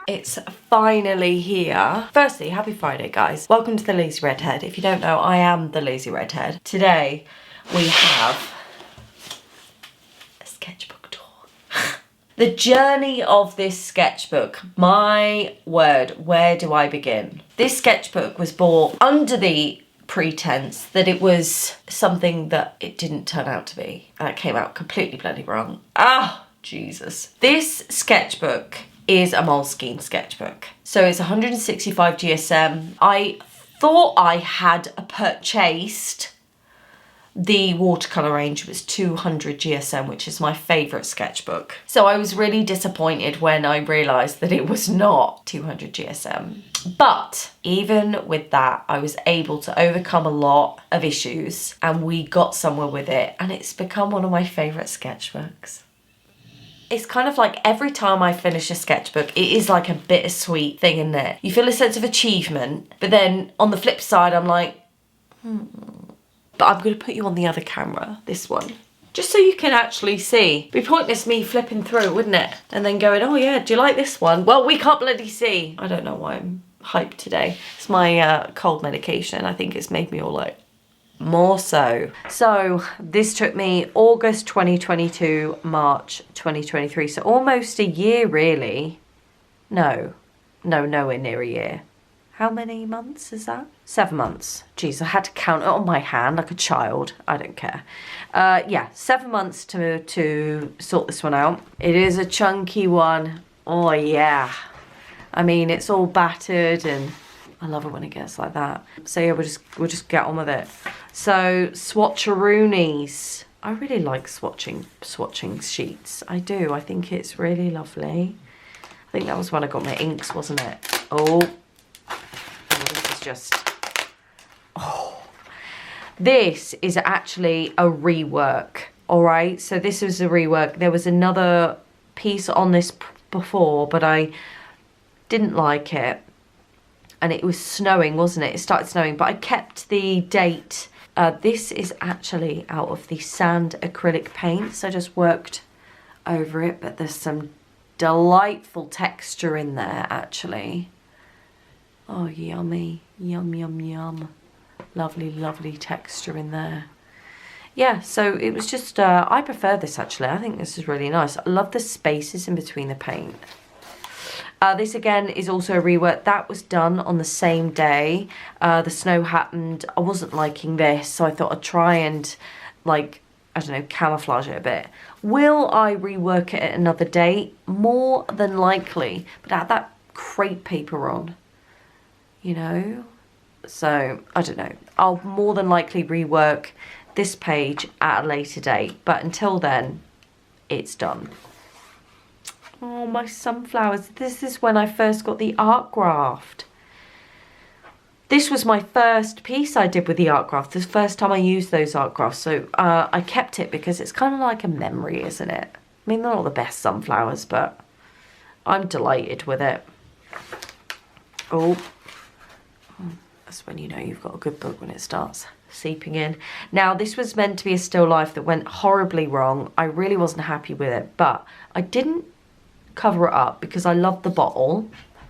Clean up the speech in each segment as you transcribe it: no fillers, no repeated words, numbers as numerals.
It's finally here. Firstly, happy Friday, guys. Welcome to the Lazy Redhead. If you don't know, I am the Lazy Redhead. Today, we have a sketchbook tour. The journey of this sketchbook, my word, where do I begin? This sketchbook was bought under the pretense that it was something that it didn't turn out to be. And it came out completely bloody wrong. Ah, Jesus. This sketchbook is a Moleskine sketchbook. So it's 165 GSM. I thought I had purchased the watercolour range, was 200 GSM, which is my favourite sketchbook. So I was really disappointed when I realised that it was not 200 GSM. But even with that, I was able to overcome a lot of issues and we got somewhere with it, and it's become one of my favourite sketchbooks. It's kind of like every time I finish a sketchbook, it is like a bittersweet thing in there. You feel a sense of achievement, but then on the flip side, I'm like, But I'm going to put you on the other camera, this one, just so you can actually see. It'd be pointless me flipping through, wouldn't it? And then going, oh yeah, do you like this one? Well, we can't bloody see. I don't know why I'm hyped today. It's my cold medication. I think it's made me all like, more so. So this took me August 2022, March 2023. So almost a year, really. No, nowhere near a year. How many months is that? 7 months. Jeez, I had to count it on my hand like a child. I don't care. Yeah, 7 months to sort this one out. It is a chunky one. Oh yeah. I mean, it's all battered and I love it when it gets like that. So yeah, we'll just get on with it. So swatcheroonies. I really like swatching sheets. I do. I think it's really lovely. I think that was when I got my inks, wasn't it? Oh, this is just. Oh, this is actually a rework. All right. So this was a rework. There was another piece on this before, but I didn't like it. And it was snowing, wasn't it? It started snowing, but I kept the date. This is actually out of the sand acrylic paints. I just worked over it, but there's some delightful texture in there, actually. Oh, yummy. Yum, yum, yum. Lovely, lovely texture in there. Yeah, so it was just, I prefer this, actually. I think this is really nice. I love the spaces in between the paint. This again is also a rework. That was done on the same day. The snow happened. I wasn't liking this, so I thought I'd try and, like, I don't know, camouflage it a bit. Will I rework it at another date? More than likely. But I had that crepe paper on, you know? So, I don't know. I'll more than likely rework this page at a later date. But until then, it's done. Oh, my sunflowers. This is when I first got the art graft. This was my first piece I did with the art graft. This first time I used those art grafts. So I kept it because it's kind of like a memory, isn't it? I mean, they're not the best sunflowers, but I'm delighted with it. Oh, that's when you know you've got a good book, when it starts seeping in. Now, this was meant to be a still life that went horribly wrong. I really wasn't happy with it, but I didn't cover it up because I loved the bottle.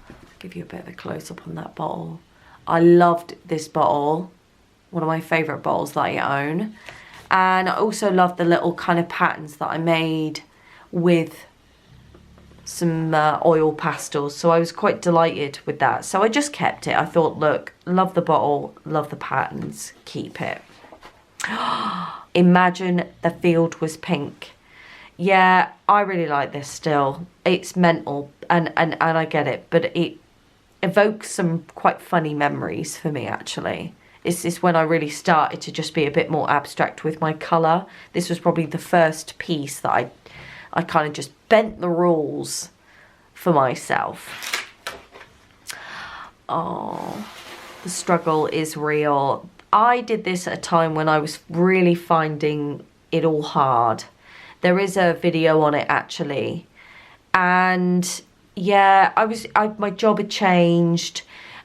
I'll give you a bit of a close-up on that bottle. I loved this bottle, one of my favourite bottles that I own. And I also loved the little kind of patterns that I made with some oil pastels. So I was quite delighted with that. So I just kept it. I thought, look, love the bottle, love the patterns, keep it. Imagine the field was pink. Yeah, I really like this still. It's mental, and I get it, but it evokes some quite funny memories for me, actually. This is when I really started to just be a bit more abstract with my colour. This was probably the first piece that I kind of just bent the rules for myself. Oh, the struggle is real. I did this at a time when I was really finding it all hard. There is a video on it, actually. And yeah, my job had changed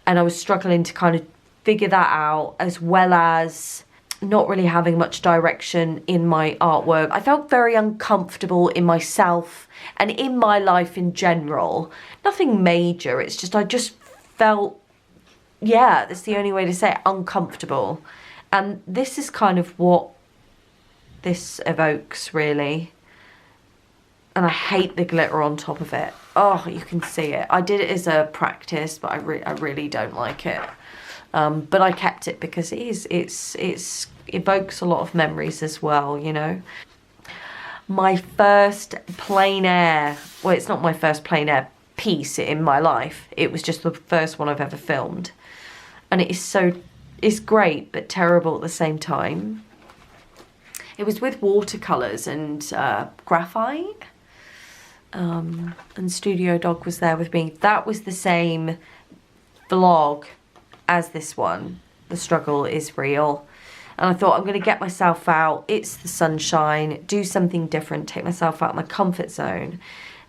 and I was struggling to kind of figure that out, as well as not really having much direction in my artwork. I felt very uncomfortable in myself and in my life in general. Nothing major, it's just I just felt, yeah, that's the only way to say it, uncomfortable. And this is kind of what this evokes, really. And I hate the glitter on top of it. Oh, you can see it. I did it as a practice, but I really don't like it. But I kept it because it evokes a lot of memories as well, you know. My first plein air, well, it's not my first plein air piece in my life. It was just the first one I've ever filmed. And it's great, but terrible at the same time. It was with watercolours and graphite. And Studio Dog was there with me. That was the same vlog as this one. The struggle is real. And I thought, I'm going to get myself out. It's the sunshine. Do something different. Take myself out of my comfort zone.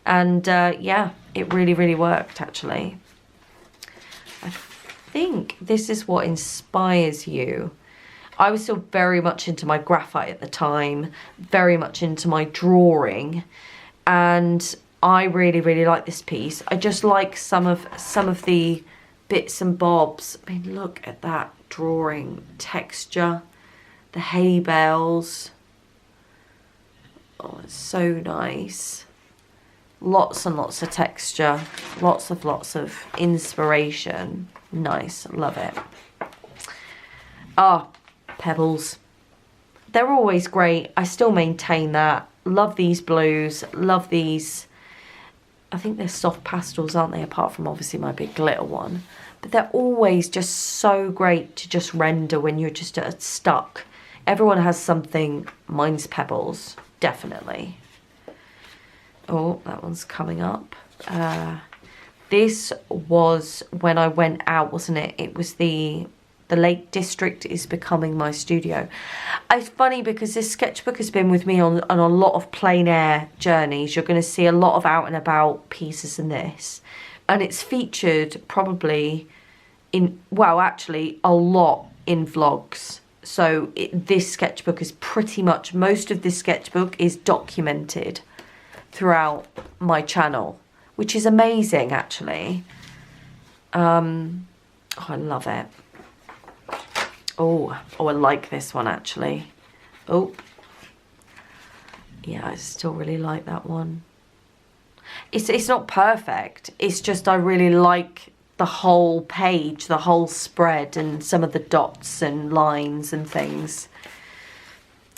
And yeah, it really, really worked, actually. I think this is what inspires you. I was still very much into my graphite at the time. Very much into my drawing. And I really, really like this piece. I just like some of the bits and bobs. I mean, look at that drawing texture, the hay bales. Oh, it's so nice. Lots and lots of texture, lots of inspiration. Nice, love it. Ah, pebbles. They're always great. I still maintain that. Love these blues, love these. I think they're soft pastels, aren't they? Apart from obviously my big glitter one. But they're always just so great to just render when you're just stuck. Everyone has something. Mine's pebbles, definitely. Oh, that one's coming up. This was when I went out, wasn't it? It was the Lake District is becoming my studio. It's funny because this sketchbook has been with me on a lot of plein air journeys. You're going to see a lot of out and about pieces in this. And it's featured probably in, well, actually a lot in vlogs. So this sketchbook is pretty much, most of this sketchbook is documented throughout my channel, which is amazing, actually. Oh, I love it. Oh, I like this one, actually. Oh, yeah, I still really like that one. It's not perfect. It's just I really like the whole page, the whole spread, and some of the dots and lines and things.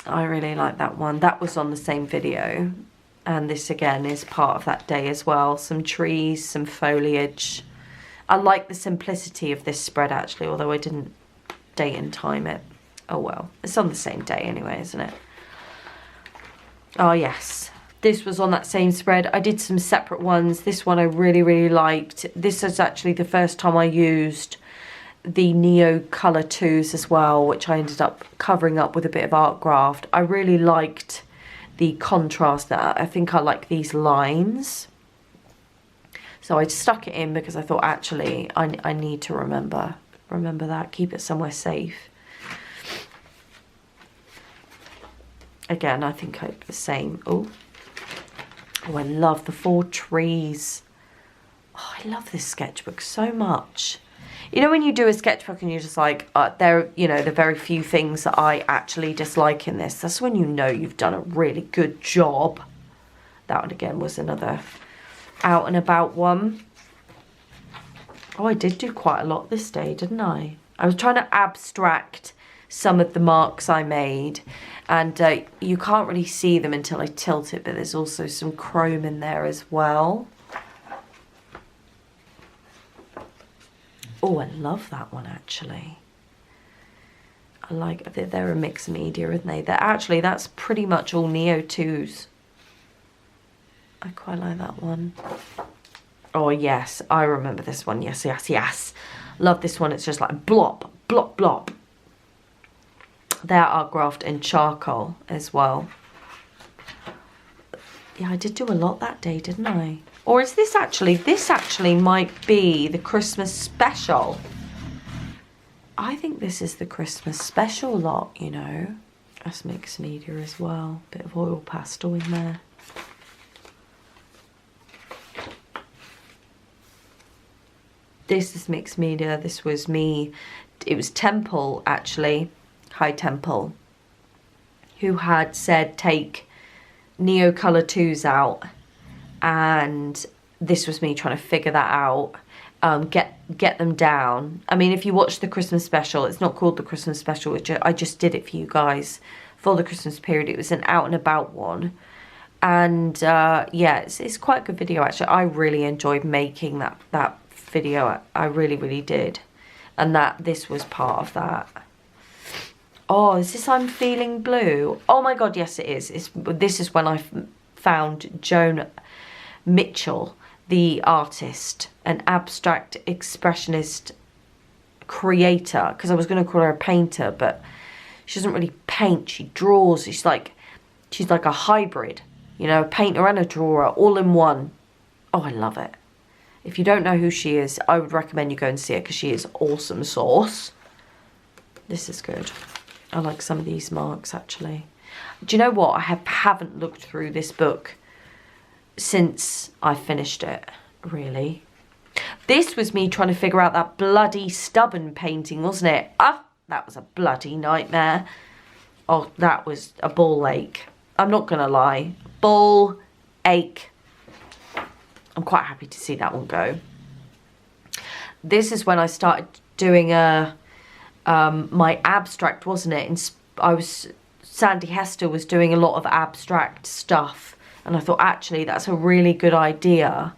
I really like that one. That was on the same video. And this, again, is part of that day as well. Some trees, some foliage. I like the simplicity of this spread, actually, although I didn't date and time it. Oh well, it's on the same day anyway, isn't it? Oh yes, this was on that same spread. I did some separate ones. This one I really, really liked. This is actually the first time I used the Neo Colour 2s as well, which I ended up covering up with a bit of art graft. I really liked the contrast that I think I like these lines. So I stuck it in because I thought, actually, I need to remember that, keep it somewhere safe. Again, I think I the same. Oh, I love the 4 trees. Oh, I love this sketchbook so much. You know when you do a sketchbook and you're just like, there, you know, the very few things that I actually dislike in this. That's when you know you've done a really good job. That one again was another out and about one. Oh, I did do quite a lot this day, didn't I? I was trying to abstract some of the marks I made, and you can't really see them until I tilt it, but there's also some chrome in there as well. Oh, I love that one, actually. I like, they're a mixed media, aren't they? That's pretty much all Neo 2s. I quite like that one. Oh, yes, I remember this one. Yes, yes, yes. Love this one. It's just like blop, blop, blop. There are graft and charcoal as well. Yeah, I did do a lot that day, didn't I? Or is this actually might be the Christmas special. I think this is the Christmas special lot, you know. That's mixed media as well. Bit of oil pastel in there. This is mixed media. This was me. It was Temple, actually. Hi, Temple. Who had said take Neo Colour 2s out. And this was me trying to figure that out. Get them down. I mean, if you watch the Christmas special, it's not called the Christmas special, which I just did it for you guys for the Christmas period. It was an out and about one. And yeah, it's quite a good video, actually. I really enjoyed making that video. I really, really did. And this was part of that. Oh, is this I'm Feeling Blue? Oh my God, yes it is. This is when I found Joan Mitchell, the artist, an abstract expressionist creator, because I was going to call her a painter, but she doesn't really paint, she draws. She's like a hybrid, you know, a painter and a drawer all in one. Oh, I love it. If you don't know who she is, I would recommend you go and see her, because she is awesome sauce. This is good. I like some of these marks, actually. Do you know what? I haven't looked through this book since I finished it, really. This was me trying to figure out that bloody stubborn painting, wasn't it? Ah, that was a bloody nightmare. Oh, that was a ball ache. I'm not gonna lie. Ball ache. I'm quite happy to see that one go. This is when I started doing my abstract, wasn't it? Sandy Hester was doing a lot of abstract stuff, and I thought, actually, that's a really good idea.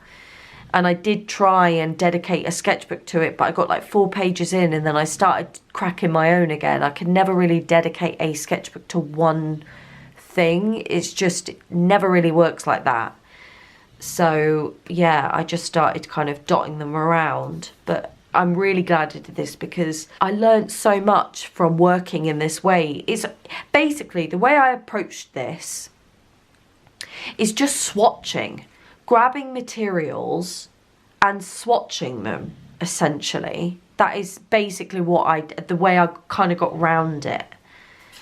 And I did try and dedicate a sketchbook to it, but I got like 4 pages in, and then I started cracking my own again. I could never really dedicate a sketchbook to one thing. It's just, it never really works like that. So yeah, I just started kind of dotting them around. But I'm really glad I did this, because I learned so much from working in this way. It's basically the way I approached this is just swatching, grabbing materials and swatching them, essentially. That is basically the way I kind of got round it.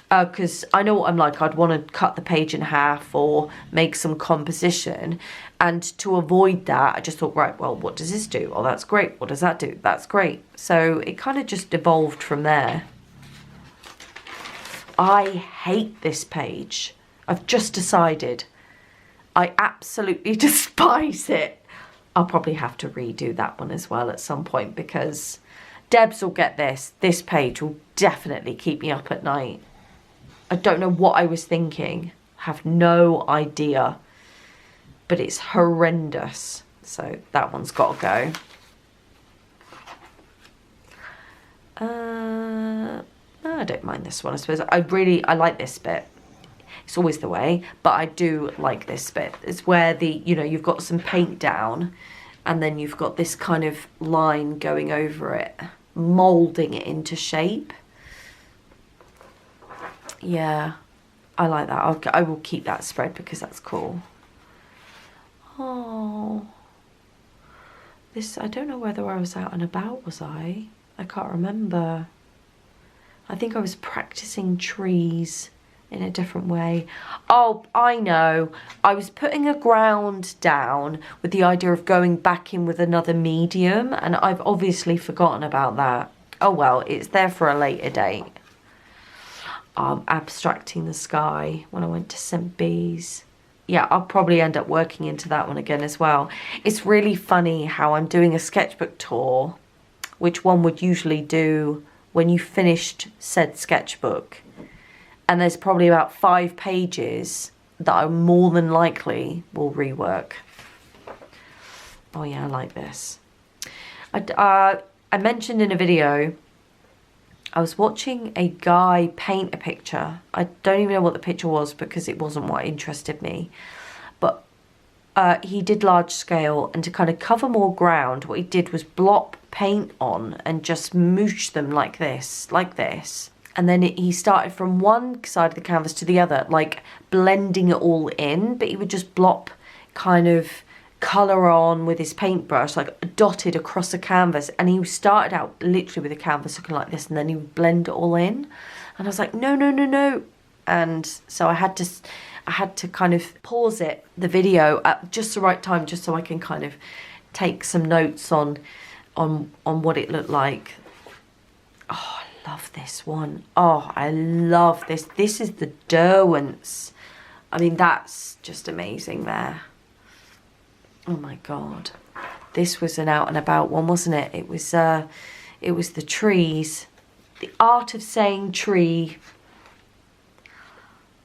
Because I know what I'm like. I'd want to cut the page in half or make some composition. And to avoid that, I just thought, right, well, what does this do? Oh, that's great. What does that do? That's great. So it kind of just evolved from there. I hate this page. I've just decided. I absolutely despise it. I'll probably have to redo that one as well at some point, because Debs will get this. This page will definitely keep me up at night. I don't know what I was thinking. I have no idea. But it's horrendous. So that one's got to go. No, I don't mind this one, I suppose. I like this bit. It's always the way, but I do like this bit. It's where you've got some paint down, and then you've got this kind of line going over it, moulding it into shape. Yeah, I like that. I will keep that spread because that's cool. Oh, I don't know whether I was out and about, was I? I can't remember. I think I was practicing trees in a different way. Oh, I know. I was putting a ground down with the idea of going back in with another medium, and I've obviously forgotten about that. Oh well, it's there for a later date. Abstracting the sky when I went to St. Bees. Yeah, I'll probably end up working into that one again as well. It's really funny how I'm doing a sketchbook tour, which one would usually do when you finished said sketchbook. And there's probably about 5 pages that I more than likely will rework. Oh yeah, I like this. I mentioned in a video, I was watching a guy paint a picture. I don't even know what the picture was because it wasn't what interested me. But he did large scale, and to kind of cover more ground, what he did was blop paint on and just moosh them like this. And then he started from one side of the canvas to the other, like blending it all in, but he would just blop kind of colour on with his paintbrush, like dotted across the canvas, and he started out literally with a canvas looking like this, and then he would blend it all in, and I was like, no, no, no, no. And so I had to kind of pause the video at just the right time, just so I can kind of take some notes on what it looked like. Oh, I love this one. Oh, I love this. This is the Derwents. I mean, that's just amazing there. Oh my God. This was an out and about one, wasn't it? It was the trees. The art of saying tree.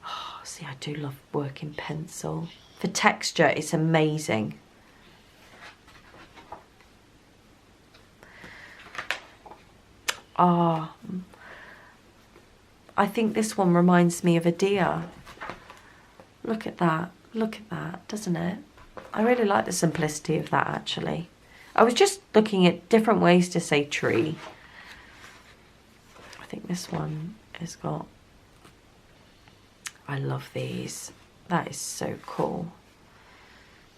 Oh, see, I do love working pencil. For texture, it's amazing. Ah, I think this one reminds me of a deer. Look at that. Look at that, doesn't it? I really like the simplicity of that, actually. I was just looking at different ways to say tree. I think this one has got... I love these. That is so cool.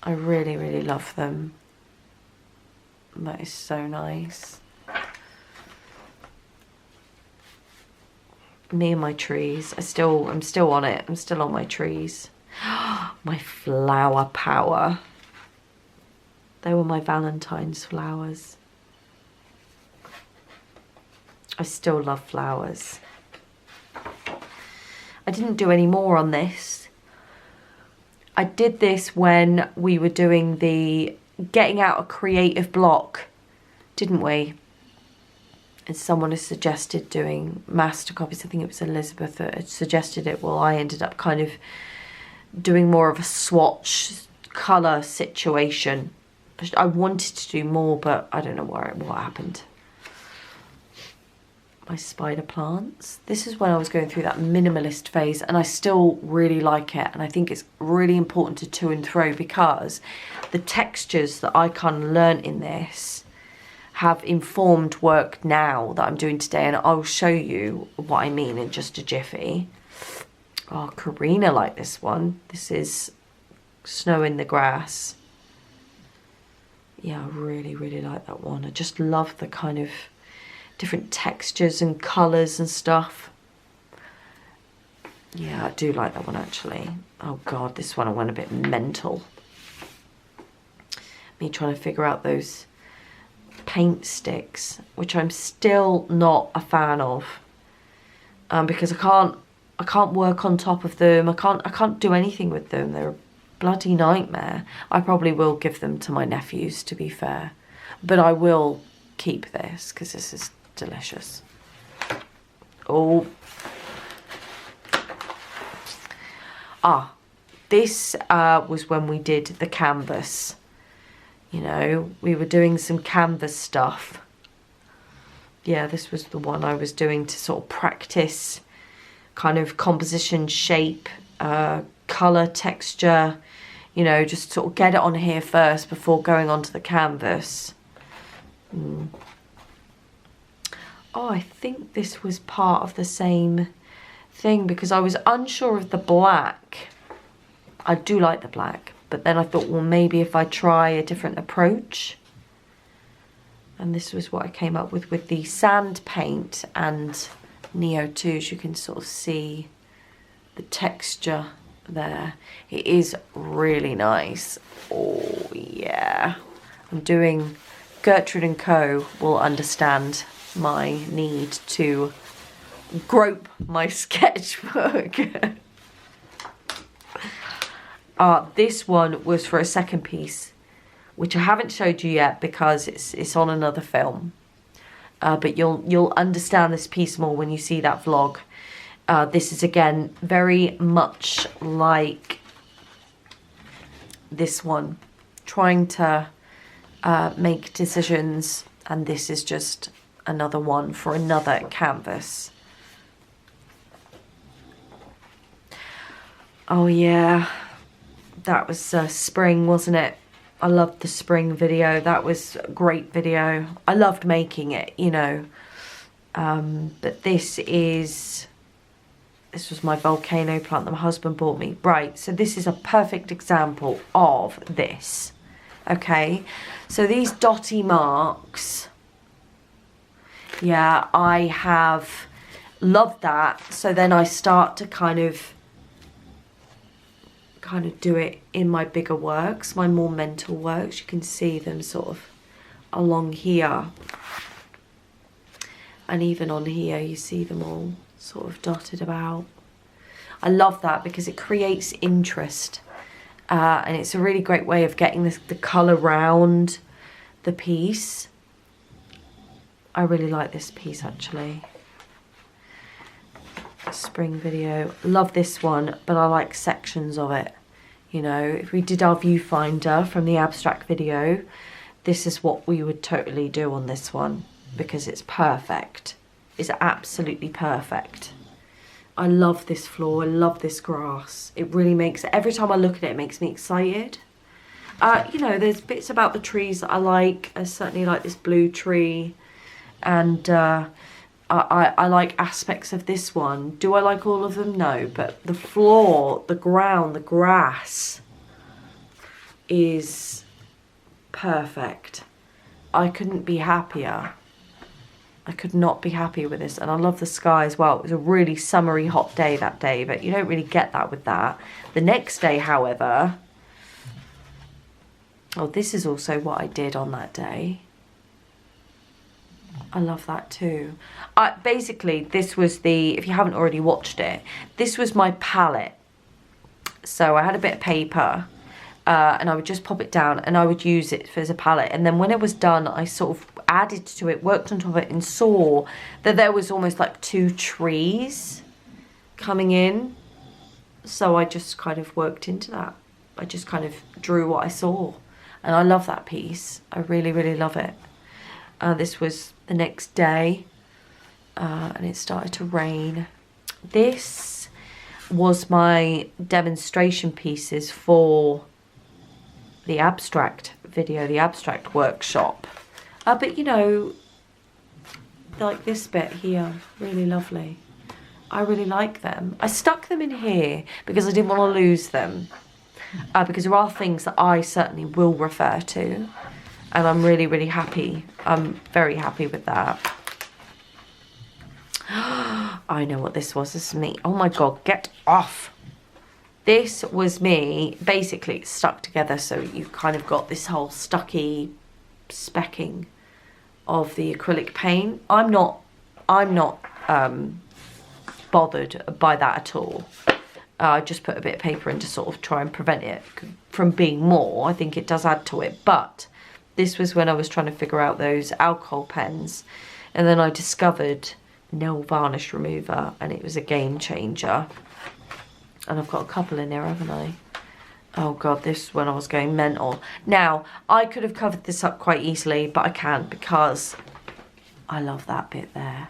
I really, really love them. That is so nice. Me and my trees. I'm still on it. I'm still on my trees. My flower power. They were my Valentine's flowers. I still love flowers. I didn't do any more on this. I did this when we were doing the getting out a creative block, didn't we? And someone has suggested doing master copies. I think it was Elizabeth that had suggested it. Well, I ended up kind of doing more of a swatch colour situation. I wanted to do more, but I don't know what happened. My spider plants. This is when I was going through that minimalist phase, and I still really like it. And I think it's really important to and fro, because the textures that I kind of learnt in this have informed work now that I'm doing today, and I'll show you what I mean in just a jiffy. Oh, Karina liked this one. This is Snow in the Grass. Yeah, I really, really like that one. I just love the kind of different textures and colours and stuff. Yeah, I do like that one, actually. Oh God, this one I went a bit mental. Me trying to figure out those paint sticks, which I'm still not a fan of, because I can't work on top of them. I can't do anything with them. They're a bloody nightmare. I probably will give them to my nephews, to be fair, but I will keep this because this is delicious. Oh, this was when we did the canvas. You know, we were doing some canvas stuff. Yeah, this was the one I was doing to sort of practice kind of composition, shape, colour, texture, you know, just sort of get it on here first before going onto the canvas. Oh, I think this was part of the same thing, because I was unsure of the black. I do like the black, but then I thought, well, maybe if I try a different approach. And this was what I came up with the sand paint and Neo 2, as you can sort of see the texture there. It is really nice. Oh yeah. I'm doing, Gertrude & Co. will understand my need to grope my sketchbook. This one was for a second piece, which I haven't showed you yet because it's on another film. But you'll understand this piece more when you see that vlog. This is again very much like this one, trying to make decisions, and this is just another one for another canvas. Oh yeah, that was spring, wasn't it? I loved the spring video. That was a great video. I loved making it, you know. But this was my volcano plant that my husband bought me. Right, so this is a perfect example of this. Okay, so these dotty marks, yeah, I have loved that. So then I start to kind of do it in my bigger works, my more mental works. You can see them sort of along here. And even on here, you see them all sort of dotted about. I love that because it creates interest. And it's a really great way of getting the colour round the piece. I really like this piece actually. Spring video. Love this one, but I like sections of it. You know, if we did our viewfinder from the abstract video, this is what we would totally do on this one because it's perfect. It's absolutely perfect. I love this floor. I love this grass. It really makes, every time I look at it, it makes me excited. You know, there's bits about the trees that I like. I certainly like this blue tree. And I like aspects of this one. Do I like all of them? No, but the floor, the ground, the grass is perfect. I couldn't be happier. I could not be happier with this. And I love the sky as well. It was a really summery hot day that day, but you don't really get that with that. The next day, however, oh, this is also what I did on that day. I love that too. Basically, this was the, if you haven't already watched it, this was my palette. So I had a bit of paper and I would just pop it down and I would use it as a palette. And then when it was done, I sort of added to it, worked on top of it and saw that there was almost like two trees coming in. So I just kind of worked into that. I just kind of drew what I saw. And I love that piece. I really, really love it. This was the next day and it started to rain. This was my demonstration pieces for the abstract video, the abstract workshop. But you know, like this bit here, really lovely. I really like them. I stuck them in here because I didn't want to lose them. Because there are things that I certainly will refer to. And I'm really, really happy. I'm very happy with that. I know what this was. This is me. Oh my God, get off. This was me. Basically, it's stuck together. So you've kind of got this whole stucky specking of the acrylic paint. I'm not bothered by that at all. I just put a bit of paper in to sort of try and prevent it from being more. I think it does add to it. But this was when I was trying to figure out those alcohol pens. And then I discovered nail varnish remover and it was a game changer. And I've got a couple in there, haven't I? Oh God, this is when I was going mental. Now, I could have covered this up quite easily, but I can't because I love that bit there.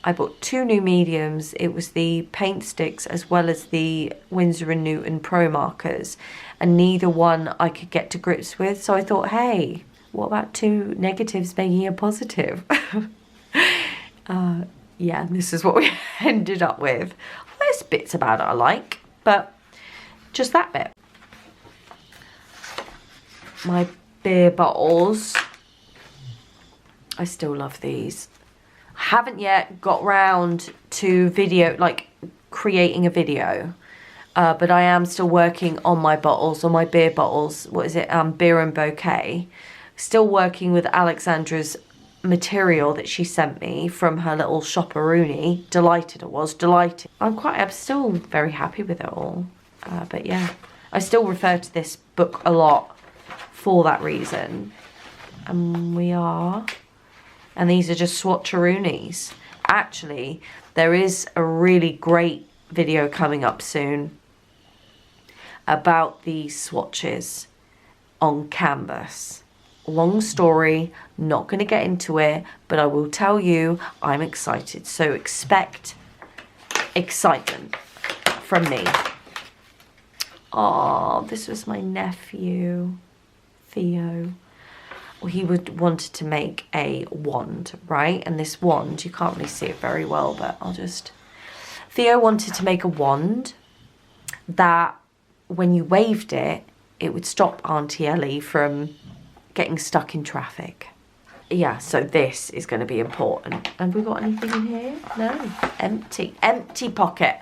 I bought two new mediums. It was the paint sticks as well as the Winsor & Newton Pro markers. And neither one I could get to grips with. So I thought, hey, what about two negatives making a positive? Yeah, this is what we ended up with. There's bits about it I like, but just that bit. My beer bottles. I still love these. Haven't yet got round to video, like creating a video, but I am still working on my bottles, on my beer bottles. What is it? Beer and Bouquet. Still working with Alexandra's material that she sent me from her little shopperoonie. Delighted I was, delighted. I'm still very happy with it all. But yeah, I still refer to this book a lot for that reason. And we are... And these are just swatcheroonies. Actually, there is a really great video coming up soon about these swatches on canvas. Long story, not going to get into it, but I will tell you I'm excited. So expect excitement from me. Oh, this was my nephew, Theo. Well, he wanted to make a wand, right? And this wand, you can't really see it very well, but Theo wanted to make a wand that when you waved it, it would stop Auntie Ellie from getting stuck in traffic. Yeah, so this is going to be important. Have we got anything in here? No. Empty. Empty pocket.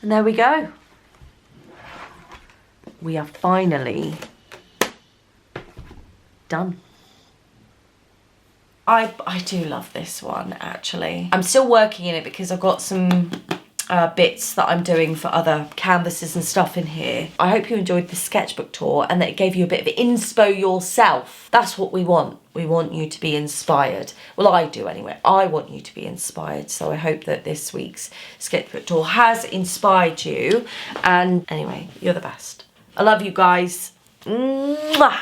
And there we go. We are finally done. I do love this one, actually. I'm still working in it because I've got some bits that I'm doing for other canvases and stuff in here. I hope you enjoyed the sketchbook tour and that it gave you a bit of inspo yourself. That's what we want. We want you to be inspired. Well, I do anyway. I want you to be inspired. So I hope that this week's sketchbook tour has inspired you. And anyway, you're the best. I love you guys. Mwah!